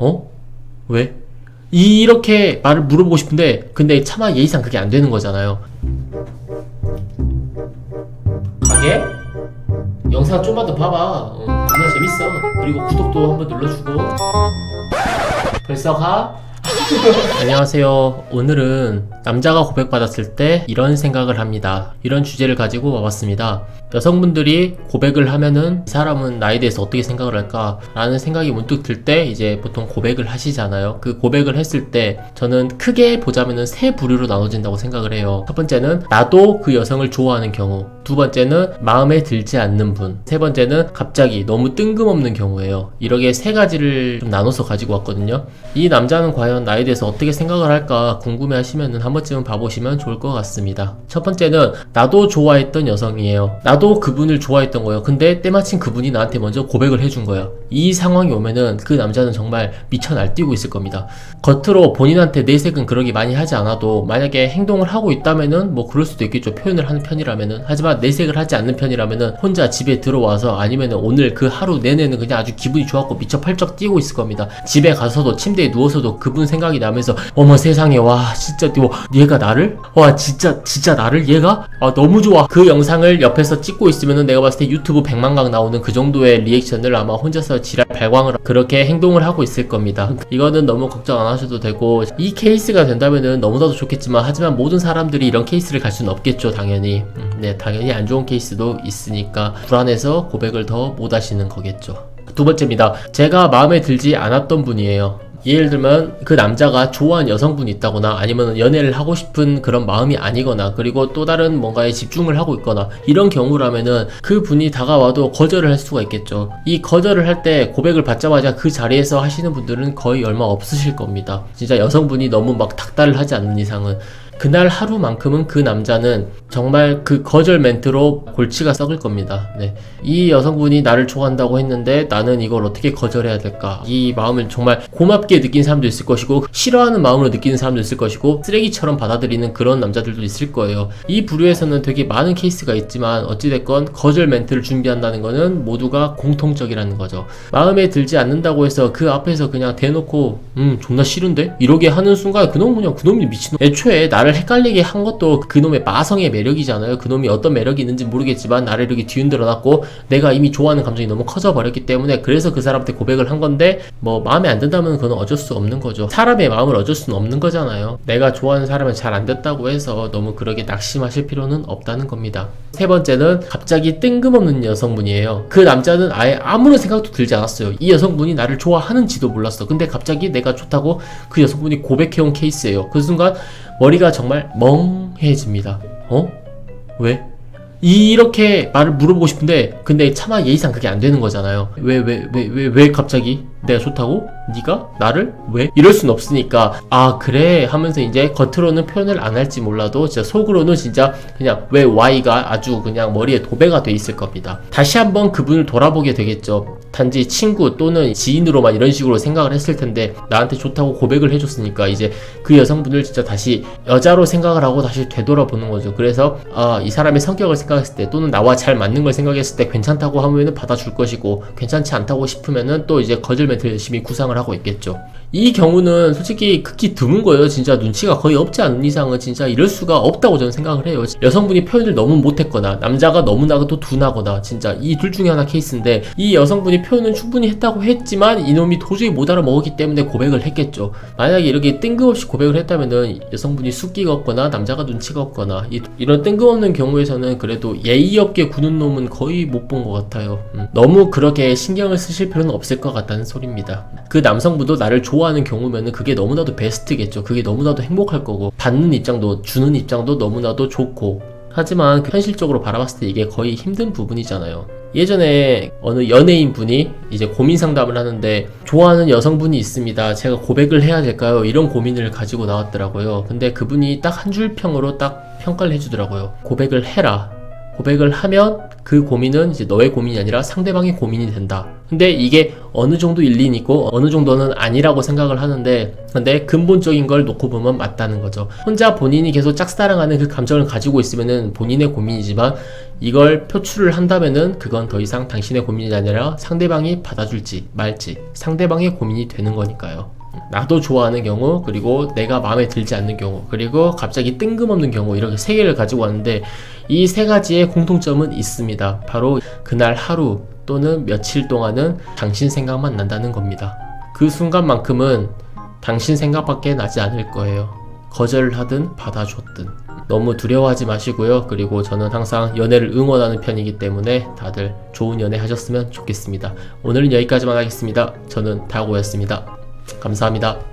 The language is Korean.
어? 왜? 이렇게 말을 물어보고 싶은데 근데 차마 예의상 그게 안 되는 거잖아요. 가게? 영상 좀만 더 봐봐. 정말 재밌어. 그리고 구독도 한번 눌러주고. 벌써 가? 안녕하세요. 오늘은 남자가 고백받았을 때 이런 생각을 합니다. 이런 주제를 가지고 와봤습니다. 여성분들이 고백을 하면은 이 사람은 나에 대해서 어떻게 생각을 할까 라는 생각이 문득 들 때 이제 보통 고백을 하시잖아요. 그 고백을 했을 때 저는 크게 보자면은 세 부류로 나눠진다고 생각을 해요. 첫 번째는 나도 그 여성을 좋아하는 경우, 두 번째는 마음에 들지 않는 분, 세 번째는 갑자기 너무 뜬금없는 경우예요. 이렇게 세 가지를 좀 나눠서 가지고 왔거든요. 이 남자는 과연 나에 대해서 어떻게 생각을 할까 궁금해 하시면 한 번쯤은 봐보시면 좋을 것 같습니다. 첫 번째는 나도 좋아했던 여성이에요. 나도 그분을 좋아했던 거예요. 근데 때마침 그분이 나한테 먼저 고백을 해준 거예요. 이 상황이 오면은 그 남자는 정말 미쳐 날뛰고 있을 겁니다. 겉으로 본인한테 내색은 그러게 많이 하지 않아도 만약에 행동을 하고 있다면은 뭐 그럴 수도 있겠죠. 표현을 하는 편이라면은. 하지만 내색을 하지 않는 편이라면은 혼자 집에 들어와서 아니면은 오늘 그 하루 내내는 그냥 아주 기분이 좋았고 미쳐 펄쩍 뛰고 있을 겁니다. 집에 가서도 침대에 누워서도 그분 생각이 나면서 어머 세상에 와 진짜 얘가 나를? 와 진짜 나를? 얘가? 아 너무 좋아. 그 영상을 옆에서 찍고 있으면은 내가 봤을 때 유튜브 100만 강 나오는 그 정도의 리액션을 아마 혼자서 지랄 발광을 그렇게 행동을 하고 있을 겁니다. 이거는 너무 걱정 안 하셔도 되고 이 케이스가 된다면은 너무나도 좋겠지만 하지만 모든 사람들이 이런 케이스를 갈 수는 없겠죠. 당연히 네 당연히 안 좋은 케이스도 있으니까 불안해서 고백을 더 못 하시는 거겠죠. 두 번째입니다. 제가 마음에 들지 않았던 분이에요. 예를 들면 그 남자가 좋아하는 여성분이 있다거나 아니면 연애를 하고 싶은 그런 마음이 아니거나 그리고 또 다른 뭔가에 집중을 하고 있거나 이런 경우라면은 그 분이 다가와도 거절을 할 수가 있겠죠. 이 거절을 할 때 고백을 받자마자 그 자리에서 하시는 분들은 거의 얼마 없으실 겁니다. 진짜 여성분이 너무 막 닥달을 하지 않는 이상은 그날 하루만큼은 그 남자는 정말 그 거절 멘트로 골치가 썩을 겁니다. 네. 이 여성분이 나를 좋아한다고 했는데 나는 이걸 어떻게 거절해야 될까? 이 마음을 정말 고맙게 느낀 사람도 있을 것이고 싫어하는 마음으로 느끼는 사람도 있을 것이고 쓰레기처럼 받아들이는 그런 남자들도 있을 거예요. 이 부류에서는 되게 많은 케이스가 있지만 어찌됐건 거절 멘트를 준비한다는 거는 모두가 공통적이라는 거죠. 마음에 들지 않는다고 해서 그 앞에서 그냥 대놓고 존나 싫은데? 이러게 하는 순간 그놈이 미친놈. 애초에 나를 헷갈리게 한 것도 그놈의 마성의 매력이잖아요. 그놈이 어떤 매력이 있는지 모르겠지만 나를 이렇게 뒤흔들어 놨고 내가 이미 좋아하는 감정이 너무 커져 버렸기 때문에 그래서 그 사람한테 고백을 한 건데 뭐 마음에 안 든다면 그건 어쩔 수 없는 거죠. 사람의 마음을 어쩔 수는 없는 거잖아요. 내가 좋아하는 사람은 잘 안 됐다고 해서 너무 그렇게 낙심하실 필요는 없다는 겁니다. 세 번째는 갑자기 뜬금없는 여성분이에요. 그 남자는 아예 아무런 생각도 들지 않았어요. 이 여성분이 나를 좋아하는지도 몰랐어. 근데 갑자기 내가 좋다고 그 여성분이 고백해온 케이스예요. 그 순간 머리가 정말 멍해집니다. 왜? 이렇게 말을 물어보고 싶은데 근데 차마 예의상 그게 안 되는 거잖아요. 왜 갑자기 내가 좋다고? 네가? 나를? 왜? 이럴 순 없으니까 아 그래 하면서 이제 겉으로는 표현을 안 할지 몰라도 진짜 속으로는 진짜 그냥 왜 Y가 아주 그냥 머리에 도배가 돼 있을 겁니다. 다시 한번 그분을 돌아보게 되겠죠. 단지 친구 또는 지인으로만 이런 식으로 생각을 했을 텐데 나한테 좋다고 고백을 해줬으니까 이제 그 여성분을 진짜 다시 여자로 생각을 하고 다시 되돌아보는 거죠. 그래서 이 사람의 성격을 생각했을 때 또는 나와 잘 맞는 걸 생각했을 때 괜찮다고 하면은 받아줄 것이고 괜찮지 않다고 싶으면은 또 이제 거절 멘트 열심히 구상을 하고 있겠죠. 이 경우는 솔직히 극히 드문 거예요. 진짜 눈치가 거의 없지 않은 이상은 진짜 이럴 수가 없다고 저는 생각을 해요. 여성분이 표현을 너무 못했거나 남자가 너무나도 둔하거나 진짜 이 둘 중에 하나 케이스인데 이 여성분이 표현은 충분히 했다고 했지만 이놈이 도저히 못 알아먹었기 때문에 고백을 했겠죠. 만약에 이렇게 뜬금없이 고백을 했다면은 여성분이 숫기가 없거나 남자가 눈치가 없거나 이런 뜬금없는 경우에서는 그래도 예의 없게 구는 놈은 거의 못 본 것 같아요. 너무 그렇게 신경을 쓰실 필요는 없을 것 같다는 소리입니다. 그 남성분도 나를 좋아하는 경우면은 그게 너무나도 베스트겠죠. 그게 너무나도 행복할 거고 받는 입장도 주는 입장도 너무나도 좋고 하지만 현실적으로 바라봤을 때 이게 거의 힘든 부분이잖아요. 예전에 어느 연예인 분이 이제 고민 상담을 하는데 좋아하는 여성분이 있습니다. 제가 고백을 해야 될까요? 이런 고민을 가지고 나왔더라고요. 근데 그분이 딱 한 줄 평으로 딱 평가를 해주더라고요. 고백을 해라. 고백을 하면 그 고민은 이제 너의 고민이 아니라 상대방의 고민이 된다. 근데 이게 어느 정도 일리는 있고 어느 정도는 아니라고 생각을 하는데, 근데 근본적인 걸 놓고 보면 맞다는 거죠. 혼자 본인이 계속 짝사랑하는 그 감정을 가지고 있으면은 본인의 고민이지만, 이걸 표출을 한다면은 그건 더 이상 당신의 고민이 아니라 상대방이 받아줄지 말지 상대방의 고민이 되는 거니까요. 나도 좋아하는 경우, 그리고 내가 마음에 들지 않는 경우, 그리고 갑자기 뜬금없는 경우, 이렇게 세 개를 가지고 왔는데, 이 세 가지의 공통점은 있습니다. 바로 그날 하루 또는 며칠 동안은 당신 생각만 난다는 겁니다. 그 순간만큼은 당신 생각밖에 나지 않을 거예요. 거절을 하든 받아줬든. 너무 두려워하지 마시고요. 그리고 저는 항상 연애를 응원하는 편이기 때문에 다들 좋은 연애 하셨으면 좋겠습니다. 오늘은 여기까지만 하겠습니다. 저는 다고였습니다. 감사합니다.